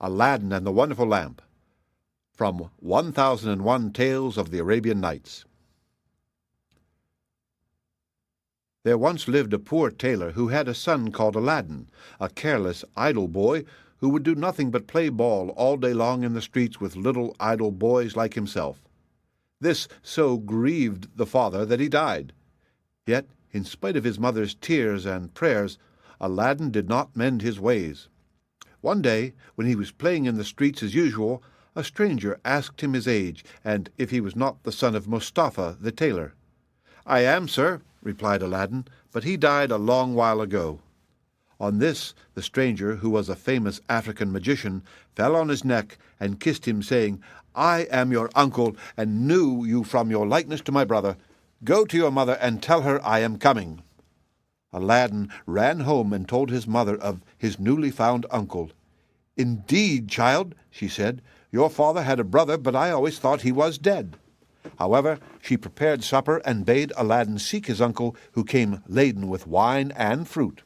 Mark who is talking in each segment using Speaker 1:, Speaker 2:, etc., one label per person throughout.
Speaker 1: Aladdin and the Wonderful Lamp, from 1001 Tales of the Arabian Nights. There once lived a poor tailor who had a son called Aladdin, a careless, idle boy who would do nothing but play ball all day long in the streets with little idle boys like himself. This so grieved the father that he died. Yet, in spite of his mother's tears and prayers, Aladdin did not mend his ways. One day, when he was playing in the streets as usual, a stranger asked him his age, and if he was not the son of Mustafa, the tailor. "I am, sir," replied Aladdin, "but he died a long while ago." On this, the stranger, who was a famous African magician, fell on his neck and kissed him, saying, "I am your uncle, and knew you from your likeness to my brother. Go to your mother and tell her I am coming." Aladdin ran home and told his mother of his newly found uncle. "Indeed, child," she said, "your father had a brother, but I always thought he was dead." However, she prepared supper and bade Aladdin seek his uncle, who came laden with wine and fruit.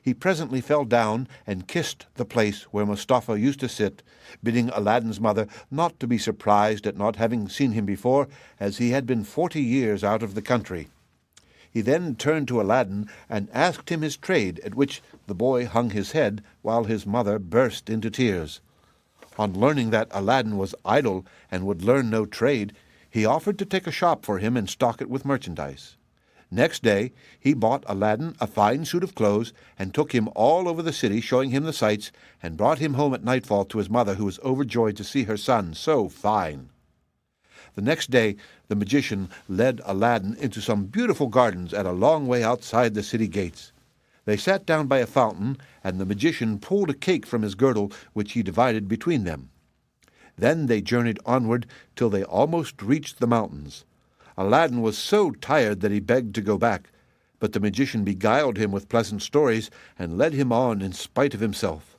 Speaker 1: He presently fell down and kissed the place where Mustafa used to sit, bidding Aladdin's mother not to be surprised at not having seen him before, as he had been 40 years out of the country. He then turned to Aladdin and asked him his trade, at which the boy hung his head, while his mother burst into tears. On learning that Aladdin was idle and would learn no trade, he offered to take a shop for him and stock it with merchandise. Next day he bought Aladdin a fine suit of clothes and took him all over the city, showing him the sights, and brought him home at nightfall to his mother, who was overjoyed to see her son so fine. The next day the magician led Aladdin into some beautiful gardens at a long way outside the city gates. They sat down by a fountain, and the magician pulled a cake from his girdle, which he divided between them. Then they journeyed onward till they almost reached the mountains. Aladdin was so tired that he begged to go back, but the magician beguiled him with pleasant stories and led him on in spite of himself.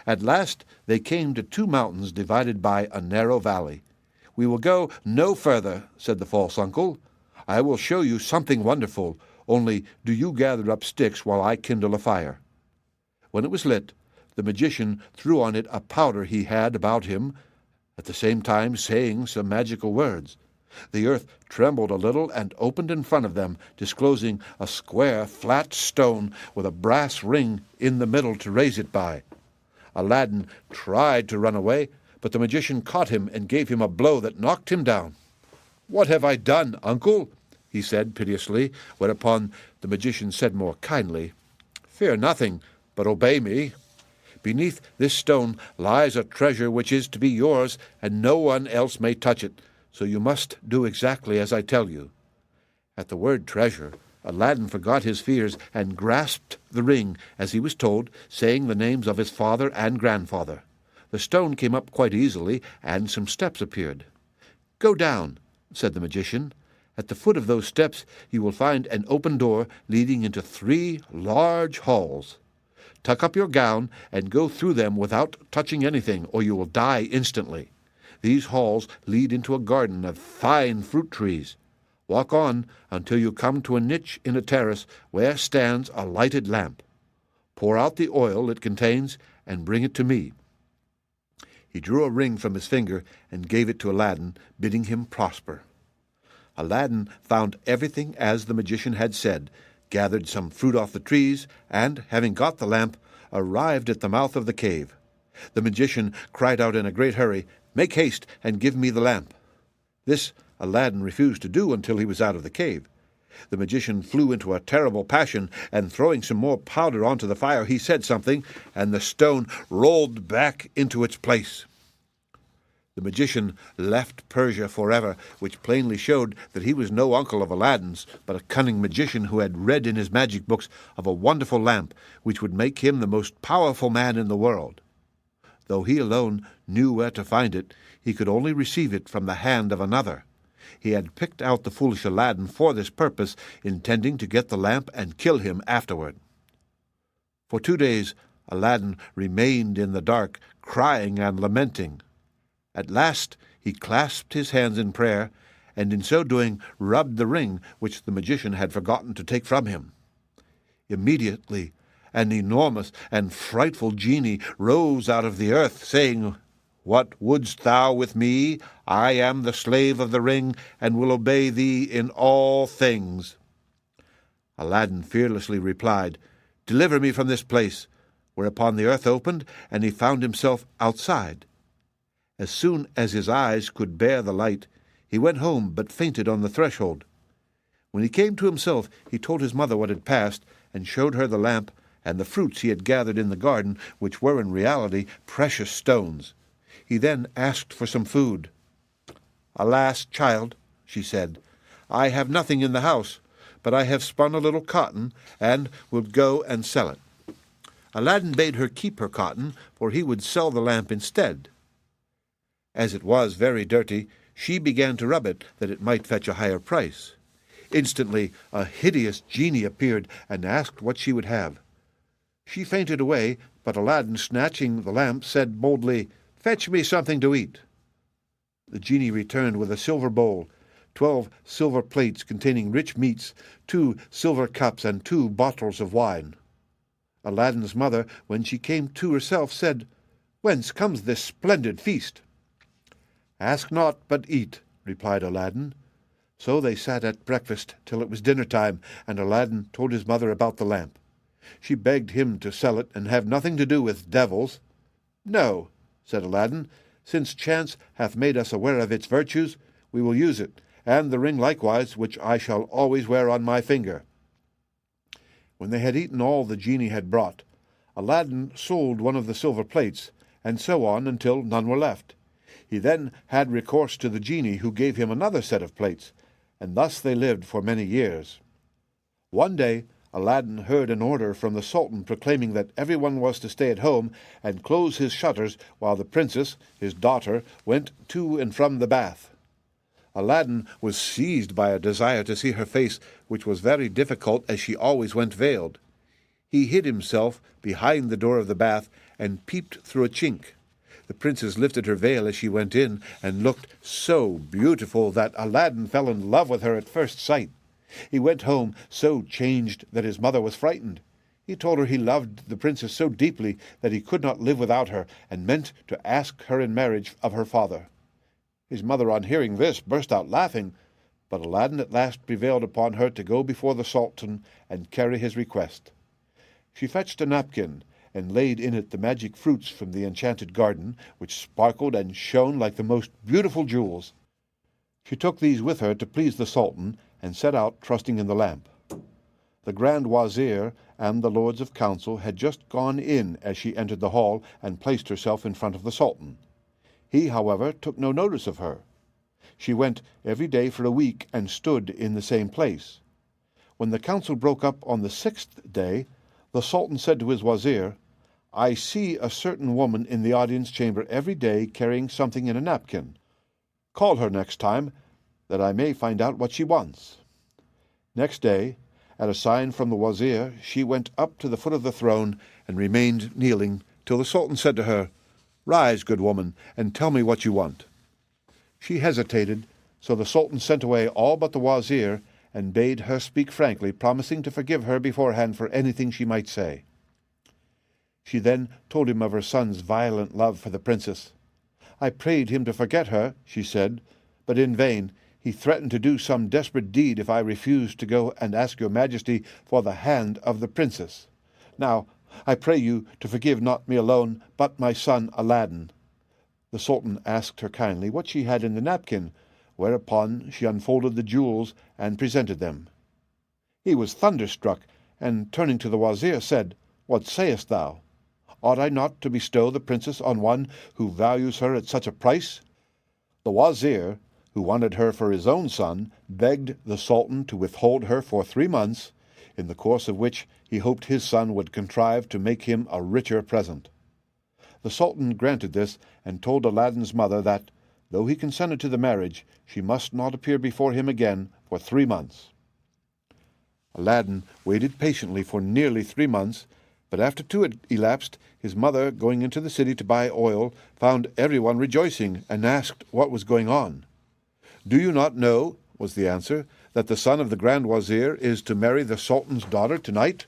Speaker 1: At last they came to 2 mountains divided by a narrow valley. "We will go no further," said the false uncle. "I will show you something wonderful, only do you gather up sticks while I kindle a fire." When it was lit, the magician threw on it a powder he had about him, at the same time saying some magical words. The earth trembled a little and opened in front of them, disclosing a square, flat stone with a brass ring in the middle to raise it by. Aladdin tried to run away, but the magician caught him and gave him a blow that knocked him down. "What have I done, uncle?" he said piteously, whereupon the magician said more kindly, "Fear nothing, but obey me. Beneath this stone lies a treasure which is to be yours, and no one else may touch it, so you must do exactly as I tell you." At the word treasure, Aladdin forgot his fears and grasped the ring as he was told, saying the names of his father and grandfather. The stone came up quite easily, and some steps appeared. "Go down," said the magician. "At the foot of those steps you will find an open door leading into 3 large halls. Tuck up your gown and go through them without touching anything, or you will die instantly. These halls lead into a garden of fine fruit trees. Walk on until you come to a niche in a terrace where stands a lighted lamp. Pour out the oil it contains and bring it to me." He drew a ring from his finger and gave it to Aladdin, bidding him prosper. Aladdin found everything as the magician had said, gathered some fruit off the trees, and, having got the lamp, arrived at the mouth of the cave. The magician cried out in a great hurry, "Make haste and give me the lamp." This Aladdin refused to do until he was out of the cave. The magician flew into a terrible passion, and throwing some more powder onto the fire, he said something, and the stone rolled back into its place. The magician left Persia forever, which plainly showed that he was no uncle of Aladdin's, but a cunning magician who had read in his magic books of a wonderful lamp which would make him the most powerful man in the world. Though he alone knew where to find it, he could only receive it from the hand of another. He had picked out the foolish Aladdin for this purpose, intending to get the lamp and kill him afterward. For 2 days Aladdin remained in the dark, crying and lamenting. At last he clasped his hands in prayer, and in so doing rubbed the ring which the magician had forgotten to take from him. Immediately An enormous and frightful genie rose out of the earth, saying, "What wouldst thou with me? I am the slave of the ring, and will obey thee in all things." Aladdin fearlessly replied, "Deliver me from this place," whereupon the earth opened, and he found himself outside. As soon as his eyes could bear the light, he went home, but fainted on the threshold. When he came to himself, he told his mother what had passed, and showed her the lamp and the fruits he had gathered in the garden, which were in reality precious stones. He then asked for some food. "Alas, child," she said, "I have nothing in the house, but I have spun a little cotton, and will go and sell it." Aladdin bade her keep her cotton, for he would sell the lamp instead. As it was very dirty, she began to rub it, that it might fetch a higher price. Instantly a hideous genie appeared, and asked what she would have. She fainted away, but Aladdin, snatching the lamp, said boldly, "Fetch me something to eat." The genie returned with a silver bowl, 12 silver plates containing rich meats, 2 silver cups, and 2 bottles of wine. Aladdin's mother, when she came to herself, said, "Whence comes this splendid feast?" "Ask not, but eat," replied Aladdin. So they sat at breakfast till it was dinner time, and Aladdin told his mother about the lamp. She begged him to sell it and have nothing to do with devils. "No," said Aladdin, "since chance hath made us aware of its virtues, we will use it, and the ring likewise, which I shall always wear on my finger." When they had eaten all the genie had brought, Aladdin sold one of the silver plates, and so on until none were left. He then had recourse to the genie, who gave him another set of plates, and thus they lived for many years. One day Aladdin heard an order from the Sultan proclaiming that everyone was to stay at home and close his shutters while the princess, his daughter, went to and from the bath. Aladdin was seized by a desire to see her face, which was very difficult, as she always went veiled. He hid himself behind the door of the bath and peeped through a chink. The princess lifted her veil as she went in, and looked so beautiful that Aladdin fell in love with her at first sight. He went home so changed that his mother was frightened. He told her he loved the princess so deeply that he could not live without her, and meant to ask her in marriage of her father. His mother, on hearing this, burst out laughing, but Aladdin at last prevailed upon her to go before the Sultan and carry his request. She fetched a napkin, and laid in it the magic fruits from the enchanted garden, which sparkled and shone like the most beautiful jewels. She took these with her to please the Sultan, and set out, trusting in the lamp. The Grand Wazir and the Lords of Council had just gone in as she entered the hall and placed herself in front of the Sultan. He, however, took no notice of her. She went every day for a week and stood in the same place. When the council broke up on the 6th day, the Sultan said to his Wazir, "I see a certain woman in the audience chamber every day carrying something in a napkin. Call her next time, that I may find out what she wants." Next day, at a sign from the Wazir, she went up to the foot of the throne and remained kneeling till the Sultan said to her, "Rise, good woman, and tell me what you want." She hesitated, so the Sultan sent away all but the Wazir, and bade her speak frankly, promising to forgive her beforehand for anything she might say. She then told him of her son's violent love for the princess. "I prayed him to forget her," she said, "but in vain. He threatened to do some desperate deed if I refused to go and ask your majesty for the hand of the princess. Now, I pray you to forgive not me alone, but my son Aladdin." The Sultan asked her kindly what she had in the napkin, whereupon she unfolded the jewels and presented them. He was thunderstruck, and turning to the Wazir said, "What sayest thou? Ought I not to bestow the princess on one who values her at such a price?" The Wazir, who wanted her for his own son, begged the Sultan to withhold her for 3 months, in the course of which he hoped his son would contrive to make him a richer present. The Sultan granted this, and told Aladdin's mother that, though he consented to the marriage, she must not appear before him again for 3 months. Aladdin waited patiently for nearly 3 months, but after 2 had elapsed, his mother, going into the city to buy oil, found everyone rejoicing, and asked what was going on. "Do you not know," was the answer, "that the son of the Grand Wazir is to marry the Sultan's daughter tonight?"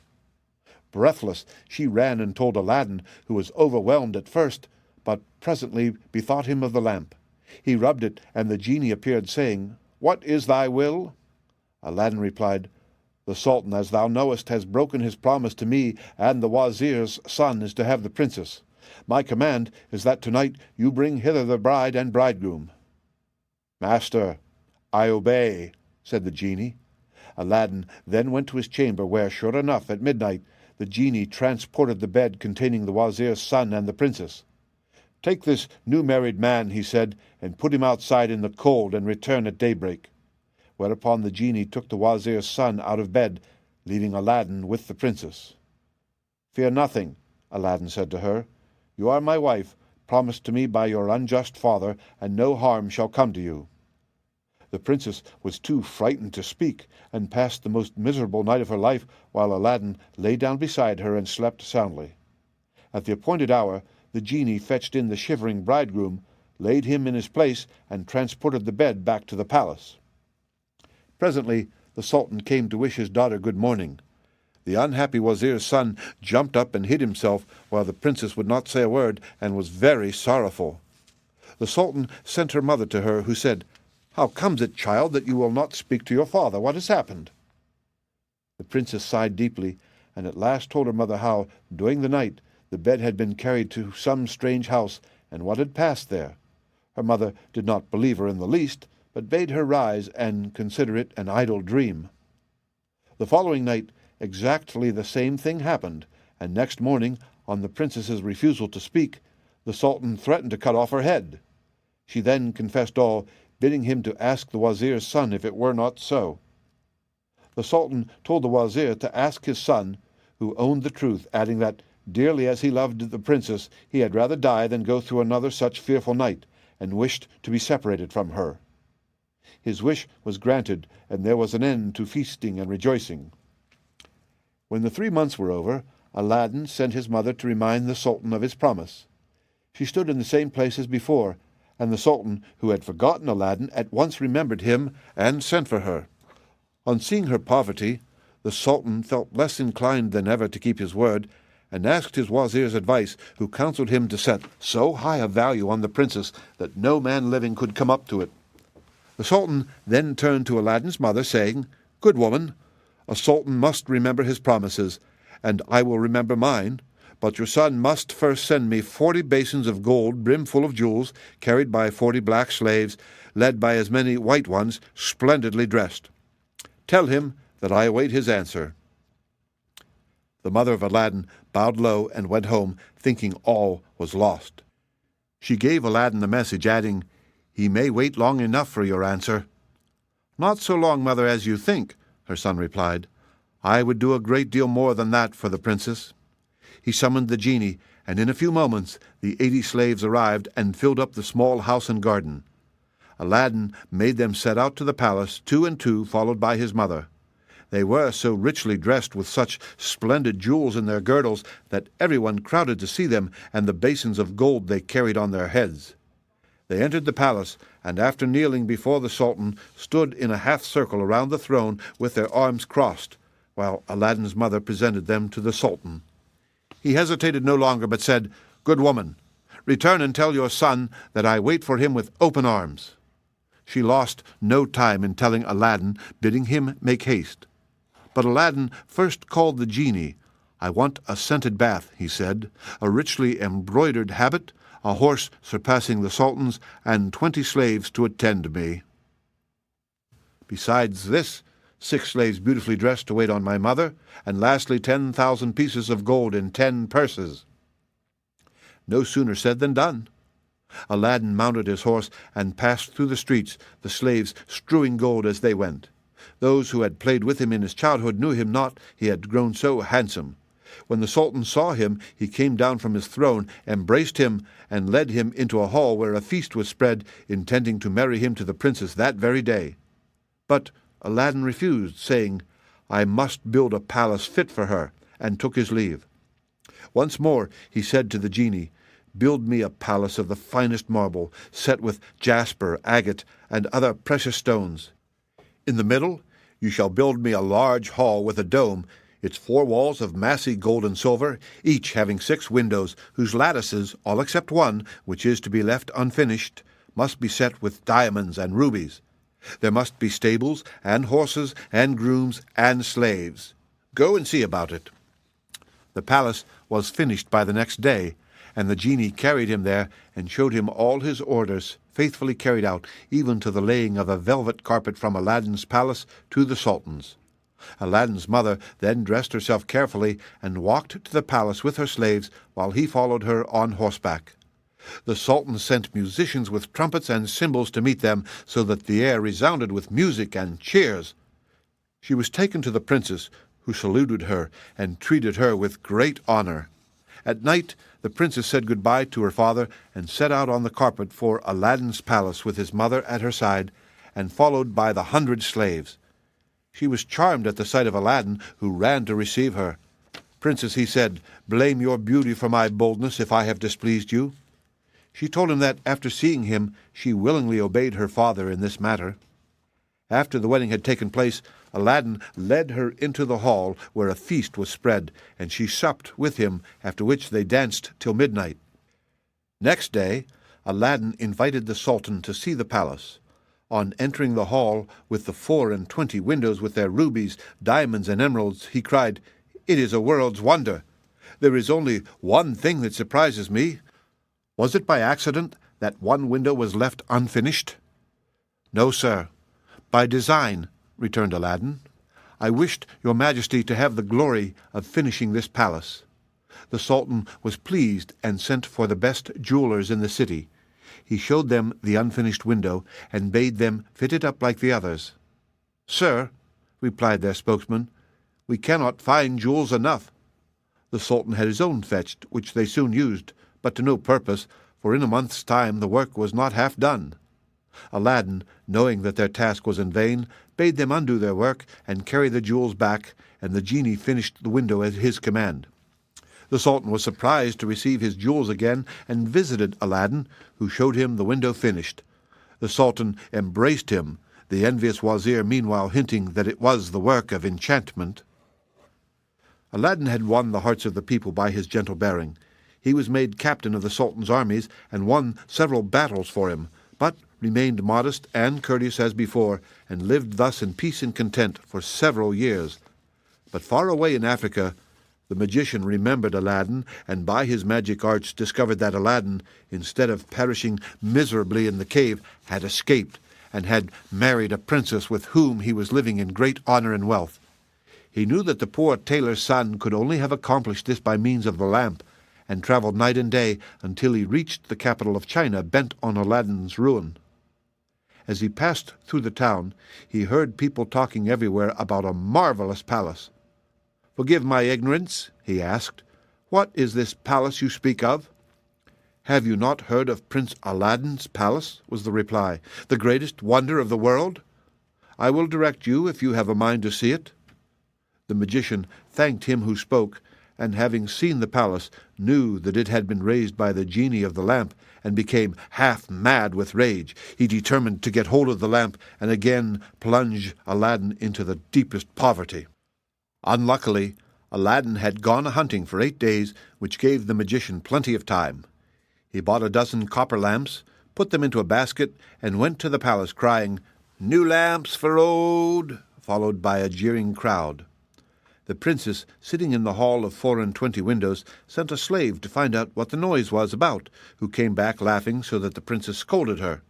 Speaker 1: Breathless, she ran and told Aladdin, who was overwhelmed at first, but presently bethought him of the lamp. He rubbed it, and the genie appeared, saying, "What is thy will?" Aladdin replied, "The Sultan, as thou knowest, has broken his promise to me, and the Wazir's son is to have the princess. My command is that tonight you bring hither the bride and bridegroom." "Master, I obey," said the genie. Aladdin then went to his chamber, where, sure enough, at midnight, the genie transported the bed containing the Wazir's son and the princess. "Take this new-married man," he said, "and put him outside in the cold, and return at daybreak." Whereupon the genie took the Wazir's son out of bed, leaving Aladdin with the princess. "Fear nothing," Aladdin said to her. "You are my wife, promised to me by your unjust father, and no harm shall come to you." The princess was too frightened to speak, and passed the most miserable night of her life, while Aladdin lay down beside her and slept soundly. At the appointed hour, the genie fetched in the shivering bridegroom, laid him in his place, and transported the bed back to the palace. Presently the Sultan came to wish his daughter good morning. The unhappy Wazir's son jumped up and hid himself, while the princess would not say a word, and was very sorrowful. The Sultan sent her mother to her, who said, "How comes it, child, that you will not speak to your father? What has happened?" The princess sighed deeply, and at last told her mother how, during the night, the bed had been carried to some strange house, and what had passed there. Her mother did not believe her in the least, but bade her rise and consider it an idle dream. The following night exactly the same thing happened, and next morning, on the princess's refusal to speak, the Sultan threatened to cut off her head. She then confessed all, bidding him to ask the Wazir's son if it were not so. The Sultan told the Wazir to ask his son, who owned the truth, adding that, dearly as he loved the princess, he had rather die than go through another such fearful night, and wished to be separated from her. His wish was granted, and there was an end to feasting and rejoicing. When the 3 months were over, Aladdin sent his mother to remind the Sultan of his promise. She stood in the same place as before, and the Sultan, who had forgotten Aladdin, at once remembered him and sent for her. On seeing her poverty, the Sultan felt less inclined than ever to keep his word, and asked his Wazir's advice, who counseled him to set so high a value on the princess that no man living could come up to it. The Sultan then turned to Aladdin's mother, saying, "Good woman, a sultan must remember his promises, and I will remember mine. But your son must first send me 40 basins of gold brimful of jewels, carried by 40 black slaves, led by as many white ones, splendidly dressed. Tell him that I await his answer." The mother of Aladdin bowed low and went home, thinking all was lost. She gave Aladdin the message, adding, "He may wait long enough for your answer." "Not so long, mother, as you think," her son replied. "I would do a great deal more than that for the princess." He summoned the genie, and in a few moments the 80 slaves arrived and filled up the small house and garden. Aladdin made them set out to the palace, 2 and 2, followed by his mother. They were so richly dressed with such splendid jewels in their girdles that everyone crowded to see them and the basins of gold they carried on their heads. They entered the palace, and after kneeling before the Sultan, stood in a half-circle around the throne with their arms crossed, while Aladdin's mother presented them to the Sultan. He hesitated no longer, but said, "Good woman, return and tell your son that I wait for him with open arms." She lost no time in telling Aladdin, bidding him make haste. But Aladdin first called the genie. "I want a scented bath," he said, "a richly embroidered habit, a horse surpassing the Sultan's, and 20 slaves to attend me. Besides this, 6 slaves beautifully dressed to wait on my mother, and lastly 10,000 pieces of gold in 10 purses." No sooner said than done. Aladdin mounted his horse and passed through the streets, the slaves strewing gold as they went. Those who had played with him in his childhood knew him not, he had grown so handsome. When the Sultan saw him, he came down from his throne, embraced him, and led him into a hall where a feast was spread, intending to marry him to the princess that very day. But Aladdin refused, saying, "I must build a palace fit for her," and took his leave. Once more he said to the genie, "Build me a palace of the finest marble, set with jasper, agate, and other precious stones. In the middle you shall build me a large hall with a dome, its 4 walls of massy gold and silver, each having 6 windows, whose lattices, all except one, which is to be left unfinished, must be set with diamonds and rubies. There must be stables, and horses, and grooms, and slaves. Go and see about it." The palace was finished by the next day, and the genie carried him there and showed him all his orders, faithfully carried out, even to the laying of a velvet carpet from Aladdin's palace to the Sultan's. Aladdin's mother then dressed herself carefully and walked to the palace with her slaves, while he followed her on horseback. The Sultan sent musicians with trumpets and cymbals to meet them, so that the air resounded with music and cheers. She was taken to the princess, who saluted her and treated her with great honor. At night the princess said goodbye to her father and set out on the carpet for Aladdin's palace with his mother at her side, and followed by the 100 slaves. She was charmed at the sight of Aladdin, who ran to receive her. "Princess," he said, "blame your beauty for my boldness if I have displeased you." She told him that, after seeing him, she willingly obeyed her father in this matter. After the wedding had taken place, Aladdin led her into the hall, where a feast was spread, and she supped with him, after which they danced till midnight. Next day, Aladdin invited the Sultan to see the palace. On entering the hall, with the 24 windows with their rubies, diamonds, and emeralds, he cried, "It is a world's wonder! There is only one thing that surprises me. Was it by accident that one window was left unfinished?" "No, sir, by design," returned Aladdin. "I wished your Majesty to have the glory of finishing this palace." The Sultan was pleased and sent for the best jewelers in the city. He showed them the unfinished window and bade them fit it up like the others. "Sir," replied their spokesman, "we cannot find jewels enough." The Sultan had his own fetched, which they soon used, but to no purpose, for in a month's time the work was not half done. Aladdin, knowing that their task was in vain, bade them undo their work and carry the jewels back, and the genie finished the window at his command. The Sultan was surprised to receive his jewels again, and visited Aladdin, who showed him the window finished. The Sultan embraced him, the envious wazir meanwhile hinting that it was the work of enchantment. Aladdin had won the hearts of the people by his gentle bearing. He was made captain of the Sultan's armies, and won several battles for him, but remained modest and courteous as before, and lived thus in peace and content for several years. But far away in Africa, the magician remembered Aladdin, and by his magic arts discovered that Aladdin, instead of perishing miserably in the cave, had escaped, and had married a princess with whom he was living in great honor and wealth. He knew that the poor tailor's son could only have accomplished this by means of the lamp, and traveled night and day until he reached the capital of China, bent on Aladdin's ruin. As he passed through the town, he heard people talking everywhere about a marvelous palace. "Forgive my ignorance," he asked. "What is this palace you speak of?" "Have you not heard of Prince Aladdin's palace?" was the reply. "The greatest wonder of the world? I will direct you if you have a mind to see it." The magician thanked him who spoke, and having seen the palace, knew that it had been raised by the genie of the lamp, and became half mad with rage. He determined to get hold of the lamp and again plunge Aladdin into the deepest poverty. Unluckily, Aladdin had gone a-hunting for 8 days, which gave the magician plenty of time. He bought a dozen copper lamps, put them into a basket, and went to the palace crying, "New lamps for old," followed by a jeering crowd. The princess, sitting in the hall of 24 windows, sent a slave to find out what the noise was about, who came back laughing, so that the princess scolded her.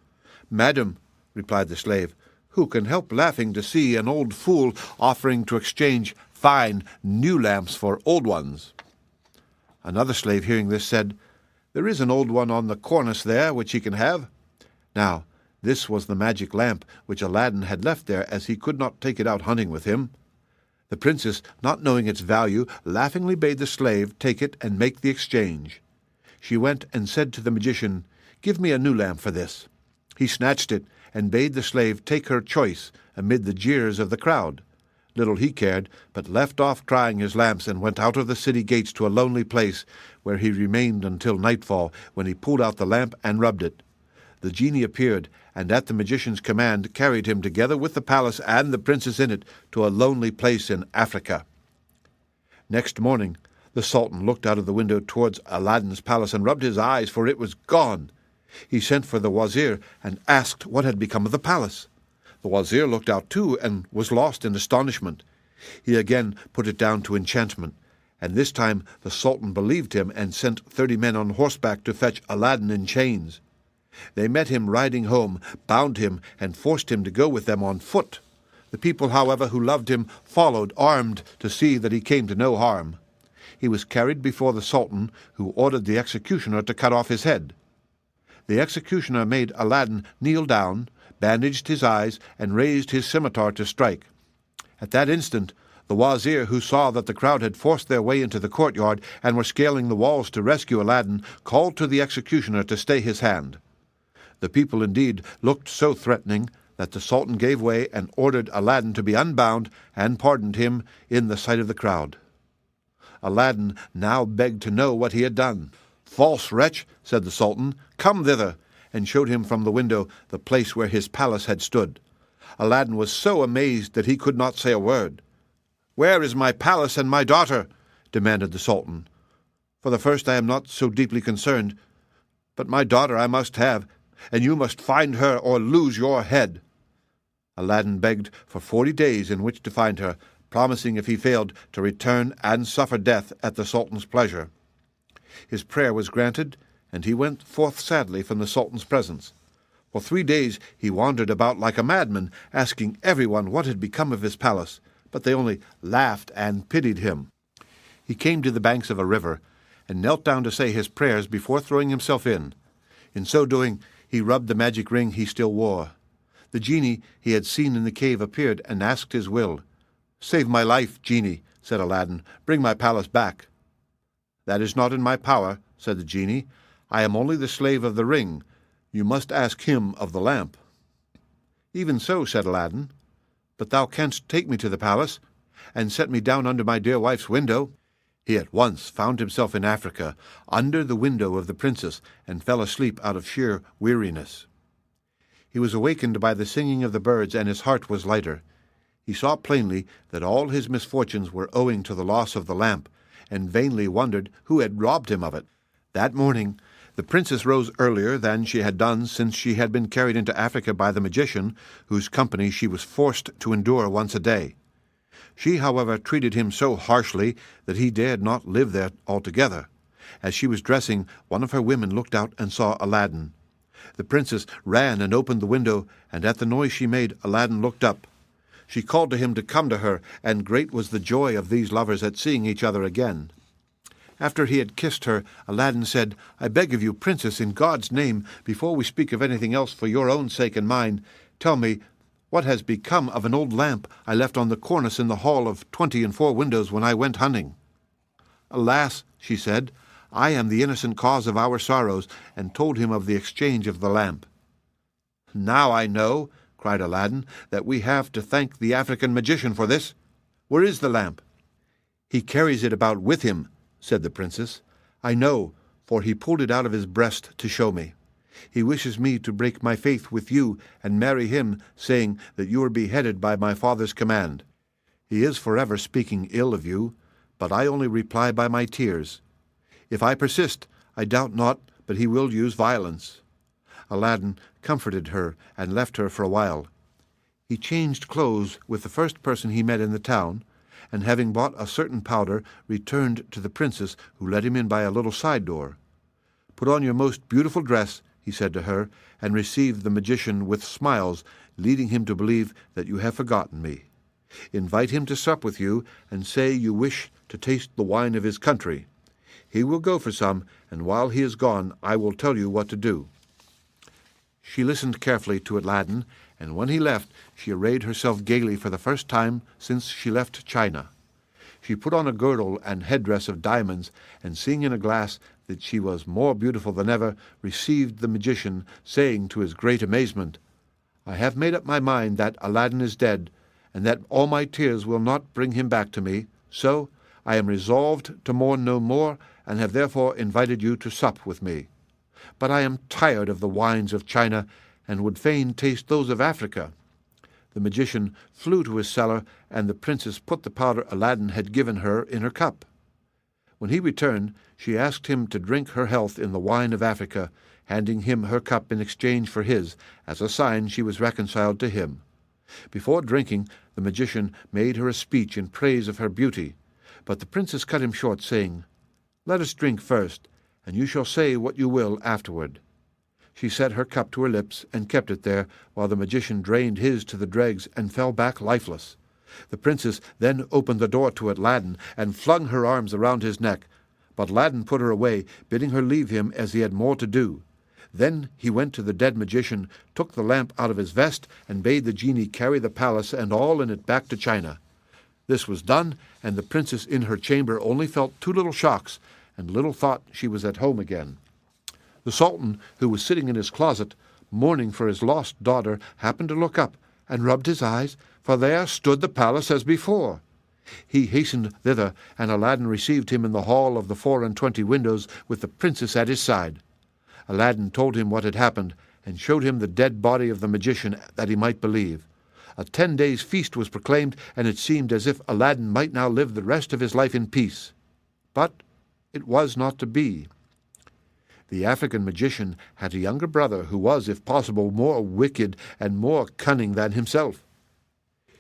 Speaker 1: "Madam," replied the slave, "who can help laughing to see an old fool offering to exchange fine new lamps for old ones?" Another slave, hearing this, said, "There is an old one on the cornice there, which he can have." Now, this was the magic lamp which Aladdin had left there, as he could not take it out hunting with him. The princess, not knowing its value, laughingly bade the slave take it and make the exchange. She went and said to the magician, "Give me a new lamp for this." He snatched it, and bade the slave take her choice amid the jeers of the crowd. Little he cared, but left off crying his lamps and went out of the city gates to a lonely place, where he remained until nightfall, when he pulled out the lamp and rubbed it. The genie appeared, and at the magician's command carried him, together with the palace and the princess in it, to a lonely place in Africa. Next morning the Sultan looked out of the window towards Aladdin's palace and rubbed his eyes, for it was gone. He sent for the wazir and asked what had become of the palace. The wazir looked out too and was lost in astonishment. He again put it down to enchantment, and this time the Sultan believed him and sent 30 men on horseback to fetch Aladdin in chains. They met him riding home, bound him, and forced him to go with them on foot. The people, however, who loved him followed, armed, to see that he came to no harm. He was carried before the Sultan, who ordered the executioner to cut off his head. The executioner made Aladdin kneel down, bandaged his eyes, and raised his scimitar to strike. At that instant, the wazir, who saw that the crowd had forced their way into the courtyard and were scaling the walls to rescue Aladdin, called to the executioner to stay his hand. The people indeed looked so threatening that the Sultan gave way and ordered Aladdin to be unbound and pardoned him in the sight of the crowd. Aladdin now begged to know what he had done. "False wretch," said the Sultan, "come thither," and showed him from the window the place where his palace had stood. Aladdin was so amazed that he could not say a word. "Where is my palace and my daughter?" demanded the Sultan. "For the first I am not so deeply concerned, but my daughter I must have, and you must find her or lose your head." Aladdin begged for 40 days in which to find her, promising if he failed to return and suffer death at the Sultan's pleasure. His prayer was granted, and he went forth sadly from the Sultan's presence. For 3 days he wandered about like a madman, asking everyone what had become of his palace, but they only laughed and pitied him. He came to the banks of a river, and knelt down to say his prayers before throwing himself in. In so doing, he rubbed the magic ring he still wore. The genie he had seen in the cave appeared and asked his will. "Save my life, genie," said Aladdin. "Bring my palace back." "That is not in my power," said the genie. "I am only the slave of the ring. You must ask him of the lamp." "Even so," said Aladdin. "But thou canst take me to the palace, and set me down under my dear wife's window." He at once found himself in Africa, under the window of the princess, and fell asleep out of sheer weariness. He was awakened by the singing of the birds, and his heart was lighter. He saw plainly that all his misfortunes were owing to the loss of the lamp, and vainly wondered who had robbed him of it. That morning the princess rose earlier than she had done since she had been carried into Africa by the magician, whose company she was forced to endure once a day. She, however, treated him so harshly that he dared not live there altogether. As she was dressing, one of her women looked out and saw Aladdin. The princess ran and opened the window, and at the noise she made, Aladdin looked up. She called to him to come to her, and great was the joy of these lovers at seeing each other again. After he had kissed her, Aladdin said, "I beg of you, princess, in God's name, before we speak of anything else for your own sake and mine, tell me what has become of an old lamp I left on the cornice in the hall of 24 windows when I went hunting." "Alas," she said, "I am the innocent cause of our sorrows," and told him of the exchange of the lamp. "Now I know," cried Aladdin, "that we have to thank the African magician for this. Where is the lamp?" "He carries it about with him," said the princess. "I know, for he pulled it out of his breast to show me. He wishes me to break my faith with you and marry him, saying that you were beheaded by my father's command. He is forever speaking ill of you, but I only reply by my tears. If I persist, I doubt not but he will use violence." Aladdin comforted her and left her for a while. He changed clothes with the first person he met in the town, and having bought a certain powder, returned to the princess, who let him in by a little side door. "Put on your most beautiful dress," he said to her, "and receive the magician with smiles, leading him to believe that you have forgotten me. Invite him to sup with you, and say you wish to taste the wine of his country. He will go for some, and while he is gone I will tell you what to do." She listened carefully to Aladdin, and when he left, she arrayed herself gaily for the first time since she left China. She put on a girdle and headdress of diamonds, and seeing in a glass that she was more beautiful than ever, received the magician, saying to his great amazement, "I have made up my mind that Aladdin is dead, and that all my tears will not bring him back to me, so I am resolved to mourn no more, and have therefore invited you to sup with me. But I am tired of the wines of China, and would fain taste those of Africa. The magician flew to his cellar, and the princess put the powder Aladdin had given her in her cup. When he returned, she asked him to drink her health in the wine of Africa, handing him her cup in exchange for his, as a sign she was reconciled to him. Before drinking, the magician made her a speech in praise of her beauty, but the princess cut him short, saying, "Let us drink first, and you shall say what you will afterward." She set her cup to her lips and kept it there, while the magician drained his to the dregs and fell back lifeless. The princess then opened the door to Aladdin and flung her arms around his neck, but Aladdin put her away, bidding her leave him, as he had more to do. Then he went to the dead magician, took the lamp out of his vest, and bade the genie carry the palace and all in it back to China. This was done, and the princess in her chamber only felt 2 little shocks, and little thought she was at home again. The Sultan, who was sitting in his closet, mourning for his lost daughter, happened to look up, and rubbed his eyes, for there stood the palace as before. He hastened thither, and Aladdin received him in the hall of the 24 windows, with the princess at his side. Aladdin told him what had happened, and showed him the dead body of the magician, that he might believe. A 10 days' feast was proclaimed, and it seemed as if Aladdin might now live the rest of his life in peace. But it was not to be. The African magician had a younger brother who was, if possible, more wicked and more cunning than himself.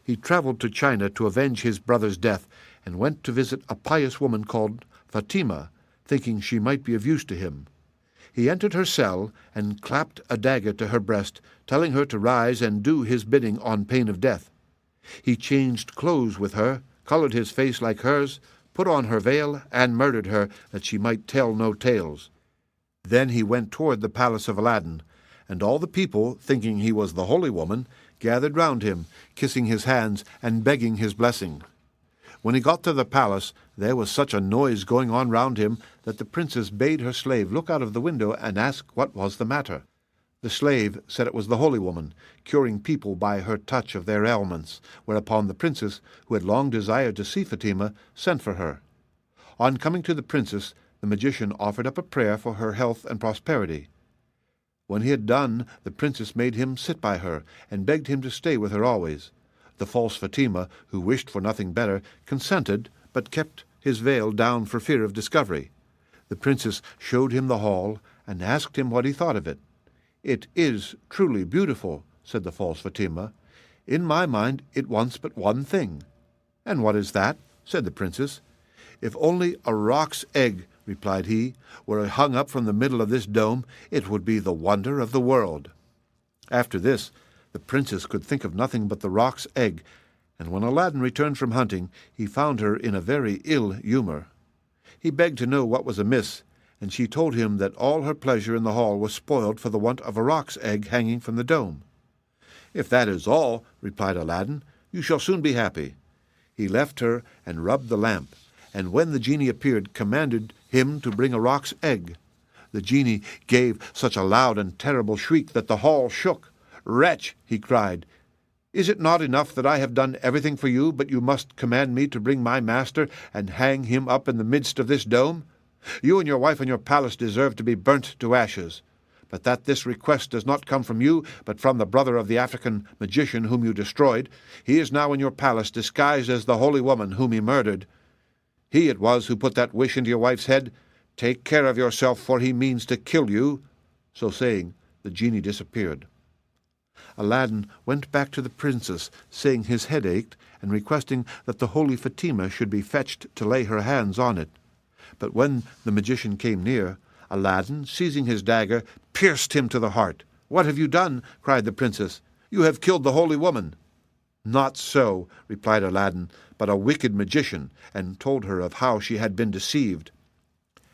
Speaker 1: He traveled to China to avenge his brother's death, and went to visit a pious woman called Fatima, thinking she might be of use to him. He entered her cell and clapped a dagger to her breast, telling her to rise and do his bidding on pain of death. He changed clothes with her, colored his face like hers, put on her veil, and murdered her, that she might tell no tales. Then he went toward the palace of Aladdin, and all the people, thinking he was the holy woman, gathered round him, kissing his hands and begging his blessing. When he got to the palace, there was such a noise going on round him that the princess bade her slave look out of the window and ask what was the matter. The slave said it was the holy woman, curing people by her touch of their ailments, whereupon the princess, who had long desired to see Fatima, sent for her. On coming to the princess, the magician offered up a prayer for her health and prosperity. When he had done, the princess made him sit by her, and begged him to stay with her always. The false Fatima, who wished for nothing better, consented, but kept his veil down for fear of discovery. The princess showed him the hall, and asked him what he thought of it. "It is truly beautiful," said the false Fatima. "In my mind it wants but one thing." "And what is that?" said the princess. "If only a roc's egg," replied he, "were hung up from the middle of this dome, it would be the wonder of the world." After this, the princess could think of nothing but the roc's egg, and when Aladdin returned from hunting, he found her in a very ill humor. He begged to know what was amiss, and she told him that all her pleasure in the hall was spoiled for the want of a roc's egg hanging from the dome. "If that is all," replied Aladdin, "you shall soon be happy." He left her and rubbed the lamp, and when the genie appeared, commanded him to bring a roc's egg. The genie gave such a loud and terrible shriek that the hall shook. "Wretch!" he cried, "is it not enough that I have done everything for you, but you must command me to bring my master and hang him up in the midst of this dome? You and your wife and your palace deserve to be burnt to ashes. But that this request does not come from you, but from the brother of the African magician whom you destroyed, he is now in your palace, disguised as the holy woman whom he murdered. He it was who put that wish into your wife's head. Take care of yourself, for he means to kill you." So saying, the genie disappeared. Aladdin went back to the princess, saying his head ached, and requesting that the holy Fatima should be fetched to lay her hands on it. But when the magician came near, Aladdin, seizing his dagger, pierced him to the heart. "What have you done?" cried the princess. "You have killed the holy woman." "Not so," replied Aladdin, "but a wicked magician," and told her of how she had been deceived.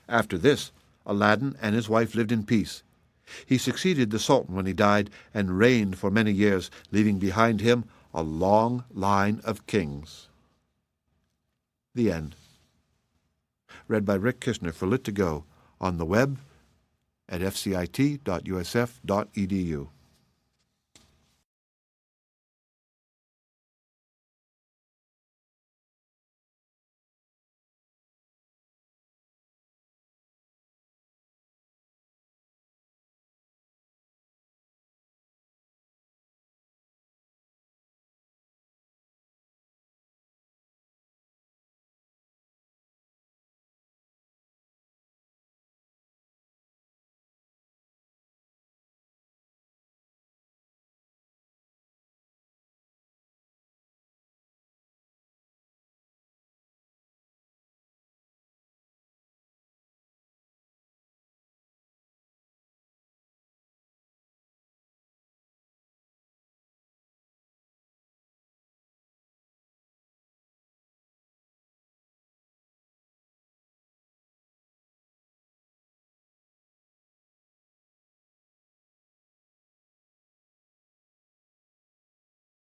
Speaker 1: After this, Aladdin and his wife lived in peace. He succeeded the Sultan when he died, and reigned for many years, leaving behind him a long line of kings. The end. Read by Rick Kishner for Lit2Go, on the web at fcit.usf.edu.